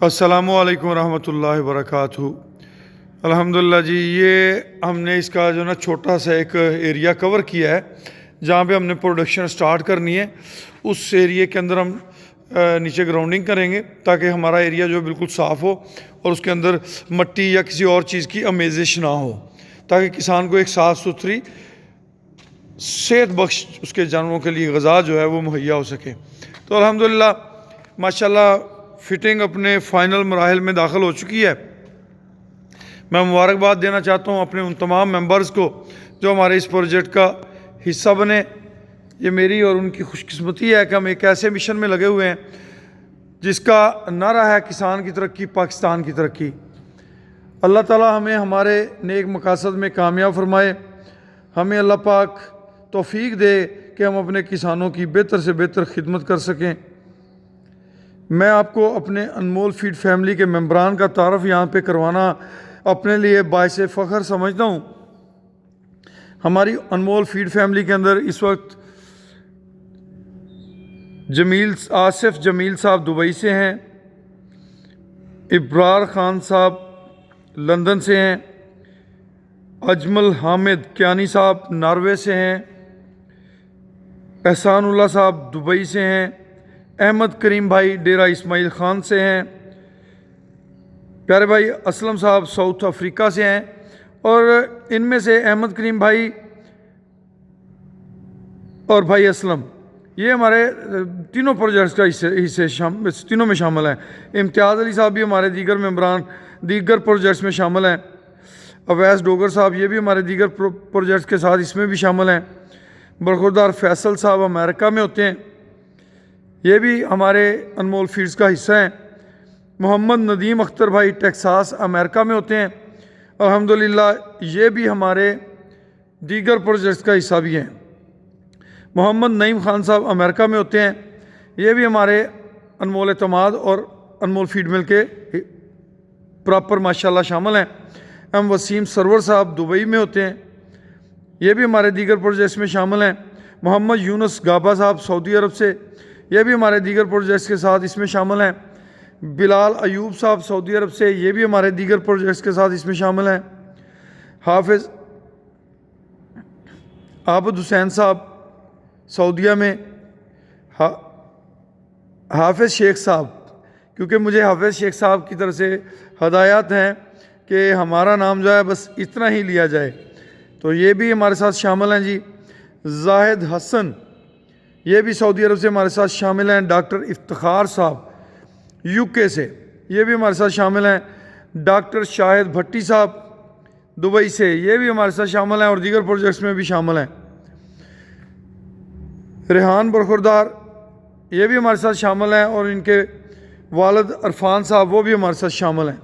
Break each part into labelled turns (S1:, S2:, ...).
S1: السلام علیکم ورحمۃ اللہ وبرکاتہ۔ الحمدللہ جی، یہ ہم نے اس کا جو نا چھوٹا سا ایک ایریا کور کیا ہے جہاں پہ ہم نے پروڈکشن سٹارٹ کرنی ہے۔ اس ایریے کے اندر ہم نیچے گراؤنڈنگ کریں گے تاکہ ہمارا ایریا جو بالکل صاف ہو اور اس کے اندر مٹی یا کسی اور چیز کی آمیزش نہ ہو، تاکہ کسان کو ایک صاف ستھری صحت بخش اس کے جانوروں کے لیے غذا جو ہے وہ مہیا ہو سکے۔ تو الحمدللہ ماشاءاللہ فٹنگ اپنے فائنل مراحل میں داخل ہو چکی ہے۔ میں مبارکباد دینا چاہتا ہوں اپنے ان تمام ممبرز کو جو ہمارے اس پروجیکٹ کا حصہ بنے۔ یہ میری اور ان کی خوش قسمتی ہے کہ ہم ایک ایسے مشن میں لگے ہوئے ہیں جس کا نعرہ ہے کسان کی ترقی، پاکستان کی ترقی۔ اللہ تعالی ہمیں ہمارے نیک مقاصد میں کامیاب فرمائے۔ ہمیں اللہ پاک توفیق دے کہ ہم اپنے کسانوں کی بہتر سے بہتر خدمت کر سکیں۔ میں آپ کو اپنے انمول فیڈ فیملی کے ممبران کا تعارف یہاں پہ کروانا اپنے لیے باعث فخر سمجھتا ہوں۔ ہماری انمول فیڈ فیملی کے اندر اس وقت آصف جمیل صاحب دبئی سے ہیں، ابرار خان صاحب لندن سے ہیں، اجمل حامد کیانی صاحب ناروے سے ہیں، احسان اللہ صاحب دبئی سے ہیں، احمد کریم بھائی ڈیرہ اسماعیل خان سے ہیں، پیارے بھائی اسلم صاحب ساؤتھ افریقہ سے ہیں، اور ان میں سے احمد کریم بھائی اور بھائی اسلم یہ ہمارے تینوں پروجیکٹس کا تینوں میں شامل ہیں۔ امتیاز علی صاحب بھی ہمارے دیگر ممبران دیگر پروجیکٹس میں شامل ہیں۔ اویس ڈوگر صاحب یہ بھی ہمارے دیگر پروجیکٹس کے ساتھ اس میں بھی شامل ہیں۔ برخوردار فیصل صاحب امریکہ میں ہوتے ہیں، یہ بھی ہمارے انمول فیڈز کا حصہ ہیں۔ محمد ندیم اختر بھائی ٹیکساس امریکہ میں ہوتے ہیں، الحمدللہ یہ بھی ہمارے دیگر پروجیکٹس کا حصہ بھی ہیں۔ محمد نعیم خان صاحب امریکہ میں ہوتے ہیں، یہ بھی ہمارے انمول اعتماد اور انمول فیڈ مل کے پراپر ماشاءاللہ شامل ہیں۔ وسیم سرور صاحب دبئی میں ہوتے ہیں، یہ بھی ہمارے دیگر پروجیکٹس میں شامل ہیں۔ محمد یونس گابا صاحب سعودی عرب سے، یہ بھی ہمارے دیگر پروجیکٹس کے ساتھ اس میں شامل ہیں۔ بلال ایوب صاحب سعودی عرب سے، یہ بھی ہمارے دیگر پروجیکٹس کے ساتھ اس میں شامل ہیں۔ حافظ عابد حسین صاحب سعودیہ میں، حافظ شیخ صاحب، کیونکہ مجھے حافظ شیخ صاحب کی طرف سے ہدایات ہیں کہ ہمارا نام جو ہے بس اتنا ہی لیا جائے، تو یہ بھی ہمارے ساتھ شامل ہیں جی۔ زاہد حسن یہ بھی سعودی عرب سے ہمارے ساتھ شامل ہیں۔ ڈاکٹر افتخار صاحب یو کے سے، یہ بھی ہمارے ساتھ شامل ہیں۔ ڈاکٹر شاہد بھٹی صاحب دبئی سے، یہ بھی ہمارے ساتھ شامل ہیں اور دیگر پروجیکٹس میں بھی شامل ہیں۔ ریحان برخوردار یہ بھی ہمارے ساتھ شامل ہیں اور ان کے والد عرفان صاحب وہ بھی ہمارے ساتھ شامل ہیں۔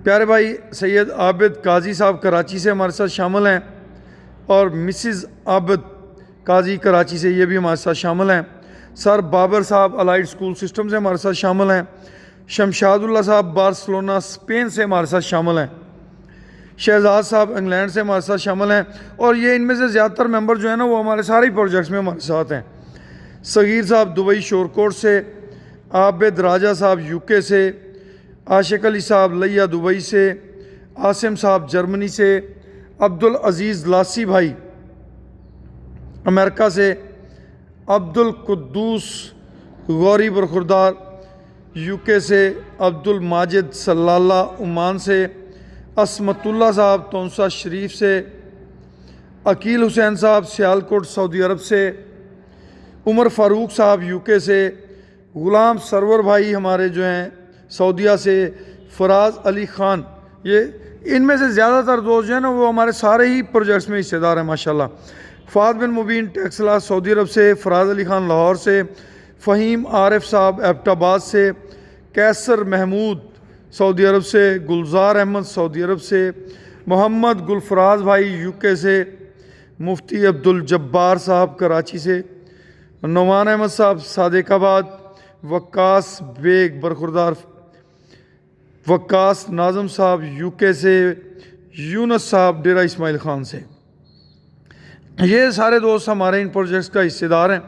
S1: پیارے بھائی سید عابد قاضی صاحب کراچی سے ہمارے ساتھ شامل ہیں، اور مسز عابد قاضی کراچی سے یہ بھی ہمارے ساتھ شامل ہیں۔ سر بابر صاحب الائیڈ اسکول سسٹم سے ہمارے ساتھ شامل ہیں۔ شمشاد اللہ صاحب بارسلونا اسپین سے ہمارے ساتھ شامل ہیں۔ شہزاد صاحب انگلینڈ سے ہمارے ساتھ شامل ہیں، اور یہ ان میں سے زیادہ تر ممبر جو ہیں نا وہ ہمارے سارے ہی پروجیکٹس میں ہمارے ساتھ ہیں۔ صغیر صاحب دبئی شورکوٹ سے، عابد راجہ صاحب یو کے سے، عاشق علی صاحب لیا دبئی سے، عاصم صاحب جرمنی سے، عبدالعزیز لاسی بھائی امریکہ سے، عبدالقدوس غوری برخوردار یو کے سے، عبدالماجد سلالہ عمان سے، عصمت اللہ صاحب تونسا شریف سے، عقیل حسین صاحب سیالکوٹ سعودی عرب سے، عمر فاروق صاحب یو کے سے، غلام سرور بھائی ہمارے جو ہیں سعودیہ سے، فراز علی خان، یہ ان میں سے زیادہ تر دوست جو ہیں نا وہ ہمارے سارے ہی پروجیکٹس میں حصے دار ہیں ماشاءاللہ۔ فہد بن مبین ٹیکسلا سعودی عرب سے، فراز علی خان لاہور سے، فہیم عارف صاحب ایبٹ آباد سے، کیسر محمود سعودی عرب سے، گلزار احمد سعودی عرب سے، محمد گلفراز بھائی یو کے سے، مفتی عبدالجبار صاحب کراچی سے، نعمان احمد صاحب صادق آباد، وقاص بیگ برخوردار وقاص ناظم صاحب یو کے سے، یونس صاحب ڈیرہ اسماعیل خان سے، یہ سارے دوست ہمارے ان پروجیکٹس کا حصے دار ہیں۔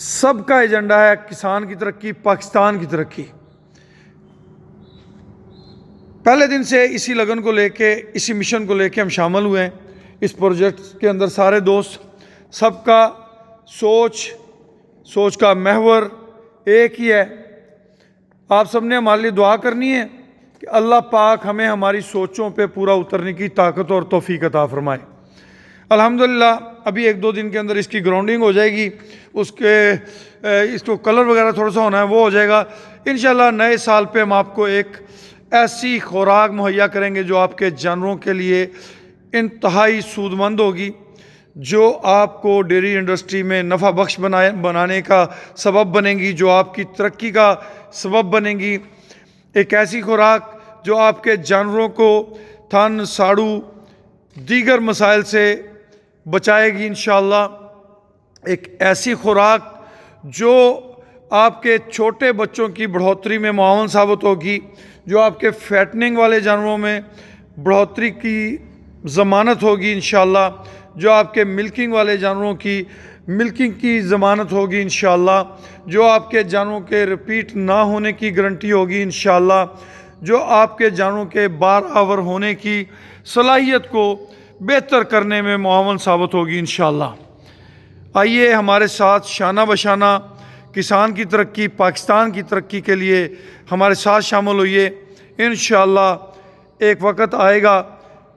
S1: سب کا ایجنڈا ہے کسان کی ترقی، پاکستان کی ترقی۔ پہلے دن سے اسی لگن کو لے کے، اسی مشن کو لے کے ہم شامل ہوئے ہیں اس پروجیکٹ کے اندر۔ سارے دوست، سب کا سوچ کا محور ایک ہی ہے۔ آپ سب نے ہمارے لیے دعا کرنی ہے کہ اللہ پاک ہمیں ہماری سوچوں پہ پورا اترنے کی طاقت اور توفیق عطا فرمائے۔ الحمدللہ ابھی 1-2 دن کے اندر اس کی گراؤنڈنگ ہو جائے گی، اس کو کلر وغیرہ تھوڑا سا ہونا ہے، وہ ہو جائے گا۔ انشاءاللہ نئے سال پہ ہم آپ کو ایک ایسی خوراک مہیا کریں گے جو آپ کے جانوروں کے لیے انتہائی سود مند ہوگی، جو آپ کو ڈیری انڈسٹری میں نفع بخش بنانے کا سبب بنے گی، جو آپ کی ترقی کا سبب بنے گی۔ ایک ایسی خوراک جو آپ کے جانوروں کو تھن، ساڑو، دیگر مسائل سے بچائے گی انشاءاللہ۔ ایک ایسی خوراک جو آپ کے چھوٹے بچوں کی بڑھوتری میں معاون ثابت ہوگی، جو آپ کے فیٹننگ والے جانوروں میں بڑھوتری کی ضمانت ہوگی انشاءاللہ، جو آپ کے ملکنگ والے جانوروں کی ملکنگ کی ضمانت ہوگی انشاءاللہ، جو آپ کے جانوروں کے ریپیٹ نہ ہونے کی گارنٹی ہوگی انشاءاللہ، جو آپ کے جانوروں کے بار آور ہونے کی صلاحیت کو بہتر کرنے میں معاون ثابت ہوگی انشاءاللہ۔ آئیے ہمارے ساتھ شانہ بشانہ کسان کی ترقی، پاکستان کی ترقی کے لیے ہمارے ساتھ شامل ہوئیے۔ انشاءاللہ ایک وقت آئے گا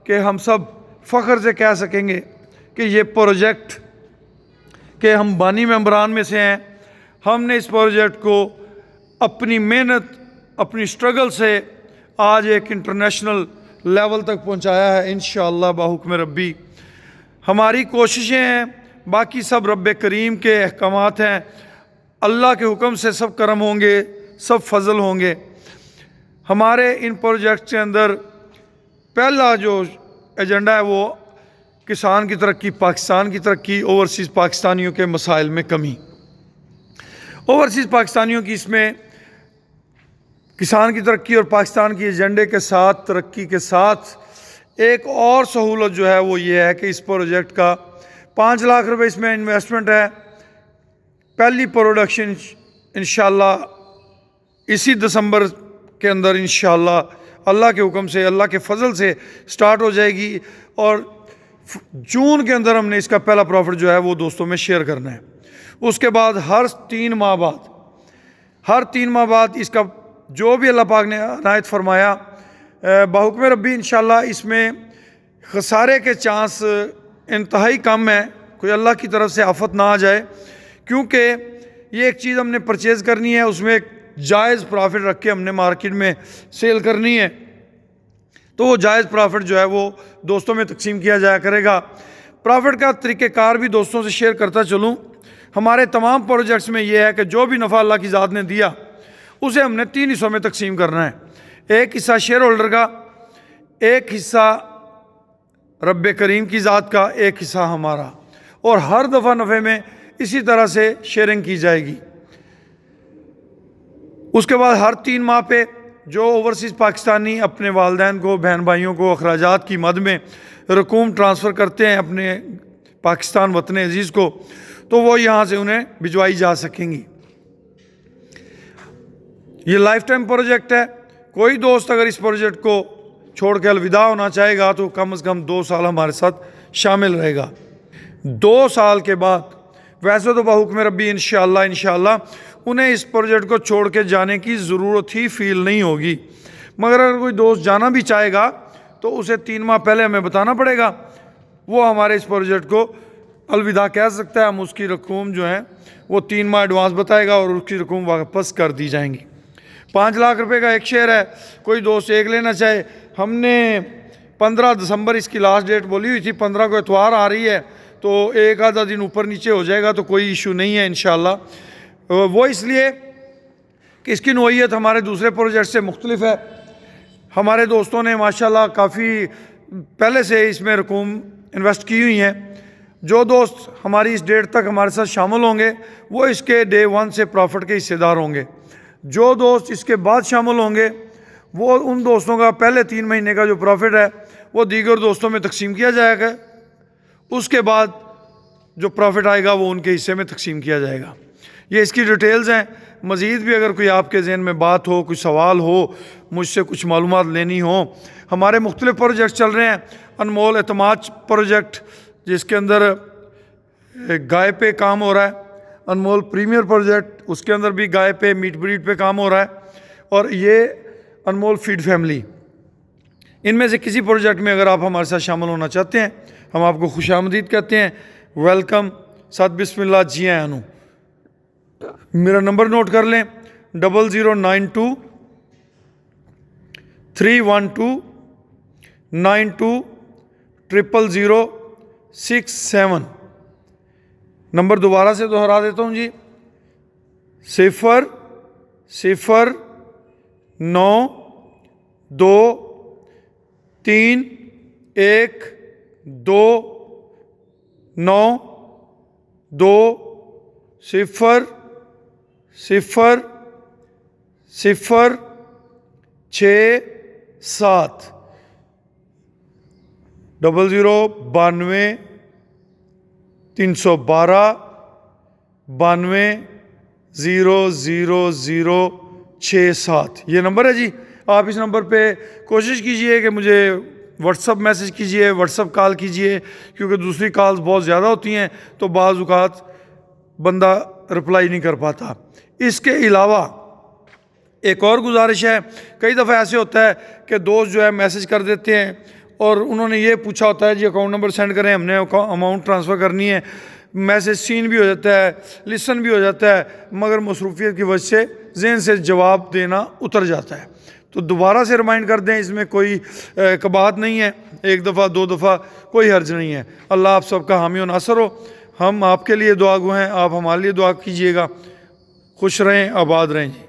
S1: کہ ہم سب فخر سے کہہ سکیں گے کہ یہ پروجیکٹ کے ہم بانی ممبران میں سے ہیں۔ ہم نے اس پروجیکٹ کو اپنی محنت، اپنی سٹرگل سے آج ایک انٹرنیشنل لیول تک پہنچایا ہے انشاءاللہ بحکم ربی۔ ہماری کوششیں ہیں، باقی سب رب کریم کے احکامات ہیں۔ اللہ کے حکم سے سب کرم ہوں گے، سب فضل ہوں گے۔ ہمارے ان پروجیکٹ کے اندر پہلا جو ایجنڈا ہے وہ کسان کی ترقی، پاکستان کی ترقی، اوورسیز پاکستانیوں کے مسائل میں کمی۔ اوورسیز پاکستانیوں کی اس میں کسان کی ترقی اور پاکستان کی ایجنڈے کے ساتھ، ترقی کے ساتھ ایک اور سہولت جو ہے وہ یہ ہے کہ اس پروجیکٹ کا 5 لاکھ روپے اس میں انویسٹمنٹ ہے۔ پہلی پروڈکشن انشاءاللہ اسی دسمبر کے اندر انشاءاللہ اللہ کے حکم سے، اللہ کے فضل سے سٹارٹ ہو جائے گی، اور جون کے اندر ہم نے اس کا پہلا پروفٹ جو ہے وہ دوستوں میں شیئر کرنا ہے۔ اس کے بعد ہر 3 ماہ بعد اس کا جو بھی اللہ پاک نے عنایت فرمایا بحکم ربی انشاءاللہ اس میں خسارے کے چانس انتہائی کم ہے، کوئی اللہ کی طرف سے آفت نہ آ جائے، کیونکہ یہ ایک چیز ہم نے پرچیز کرنی ہے، اس میں ایک جائز پرافٹ رکھ کے ہم نے مارکیٹ میں سیل کرنی ہے، تو وہ جائز پرافٹ جو ہے وہ دوستوں میں تقسیم کیا جایا کرے گا۔ پرافٹ کا طریقہ کار بھی دوستوں سے شیئر کرتا چلوں۔ ہمارے تمام پروجیکٹس میں یہ ہے کہ جو بھی نفع اللہ کی ذات نے دیا اسے ہم نے 3 حصوں میں تقسیم کرنا ہے۔ ایک حصہ شیئر ہولڈر کا، ایک حصہ رب کریم کی ذات کا، ایک حصہ ہمارا، اور ہر دفعہ نفع میں اسی طرح سے شیئرنگ کی جائے گی۔ اس کے بعد ہر 3 ماہ پہ جو اوورسیز پاکستانی اپنے والدین کو، بہن بھائیوں کو اخراجات کی مد میں رقوم ٹرانسفر کرتے ہیں اپنے پاکستان وطن عزیز کو، تو وہ یہاں سے انہیں بھجوائی جا سکیں گی۔ یہ لائف ٹائم پروجیکٹ ہے۔ کوئی دوست اگر اس پروجیکٹ کو چھوڑ کے الوداع ہونا چاہے گا تو کم از کم 2 سال ہمارے ساتھ شامل رہے گا۔ 2 سال کے بعد ویسے تو بحکم ربی انشاءاللہ انہیں اس پروجیکٹ کو چھوڑ کے جانے کی ضرورت ہی فیل نہیں ہوگی، مگر اگر کوئی دوست جانا بھی چاہے گا تو اسے 3 ماہ پہلے ہمیں بتانا پڑے گا، وہ ہمارے اس پروجیکٹ کو الوداع کہہ سکتا ہے۔ ہم اس کی رقوم جو ہے وہ 3 ماہ ایڈوانس بتائے گا اور اس کی رقوم واپس کر دی جائیں گی۔ 5 لاکھ روپے کا ایک شیئر ہے، کوئی دوست ایک لینا چاہے، ہم نے 15 دسمبر اس کی لاسٹ ڈیٹ بولی ہوئی تھی، 15 کو اتوار آ رہی ہے تو ایک آدھا دن اوپر نیچے ہو جائے گا تو کوئی ایشو نہیں ہے انشاءاللہ۔ وہ اس لیے کہ اس کی نوعیت ہمارے دوسرے پروجیکٹ سے مختلف ہے۔ ہمارے دوستوں نے ماشاءاللہ کافی پہلے سے اس میں رقوم انویسٹ کی ہوئی ہیں۔ جو دوست ہماری اس ڈیٹ تک ہمارے ساتھ شامل ہوں گے وہ اس کے ڈے 1 سے پروفٹ کے حصے دار ہوں گے۔ جو دوست اس کے بعد شامل ہوں گے وہ ان دوستوں کا پہلے 3 مہینے کا جو پروفٹ ہے وہ دیگر دوستوں میں تقسیم کیا جائے گا، اس کے بعد جو پروفٹ آئے گا وہ ان کے حصے میں تقسیم کیا جائے گا۔ یہ اس کی ڈیٹیلز ہیں. مزید بھی اگر کوئی آپ کے ذہن میں بات ہو, کوئی سوال ہو, مجھ سے کچھ معلومات لینی ہو. ہمارے مختلف پروجیکٹ چل رہے ہیں. انمول اعتماد پروجیکٹ جس کے اندر گائے پہ کام ہو رہا ہے. انمول پریمیئر پروجیکٹ اس کے اندر بھی گائے پہ, میٹ بریڈ پہ کام ہو رہا ہے. اور یہ انمول فیڈ فیملی. ان میں سے کسی پروجیکٹ میں اگر آپ ہمارے ساتھ شامل ہونا چاہتے ہیں, ہم آپ کو خوش آمدید کہتے ہیں. ویلکم. ساتھ بسم اللہ, جی آئیں انو. میرا نمبر نوٹ کر لیں, 0092 312 92 00067. نمبر دوبارہ سے دہرا دیتا ہوں جی, 00239200067. 0092 312 92 00067. یہ نمبر ہے جی. آپ اس نمبر پہ کوشش کیجئے کہ مجھے واٹس اپ میسج کیجئے, واٹس اپ کال کیجئے, کیونکہ دوسری کالز بہت زیادہ ہوتی ہیں تو بعض اوقات بندہ رپلائی نہیں کر پاتا. اس کے علاوہ ایک اور گزارش ہے, کئی دفعہ ایسے ہوتا ہے کہ دوست جو ہے میسج کر دیتے ہیں اور انہوں نے یہ پوچھا ہوتا ہے جی اکاؤنٹ نمبر سینڈ کریں, ہم نے اماؤنٹ ٹرانسفر کرنی ہے. میسج سین بھی ہو جاتا ہے, لسن بھی ہو جاتا ہے, مگر مصروفیت کی وجہ سے ذہن سے جواب دینا اتر جاتا ہے. تو دوبارہ سے ریمائنڈ کر دیں, اس میں کوئی کباہت نہیں ہے. ایک دفعہ 2 دفعہ کوئی حرج نہیں ہے. اللہ آپ سب کا حامی و ناصر ہو. ہم آپ کے لیے دعا گو ہیں, آپ ہمارے لیے دعا کیجئے گا. خوش رہیں, آباد رہیں جی.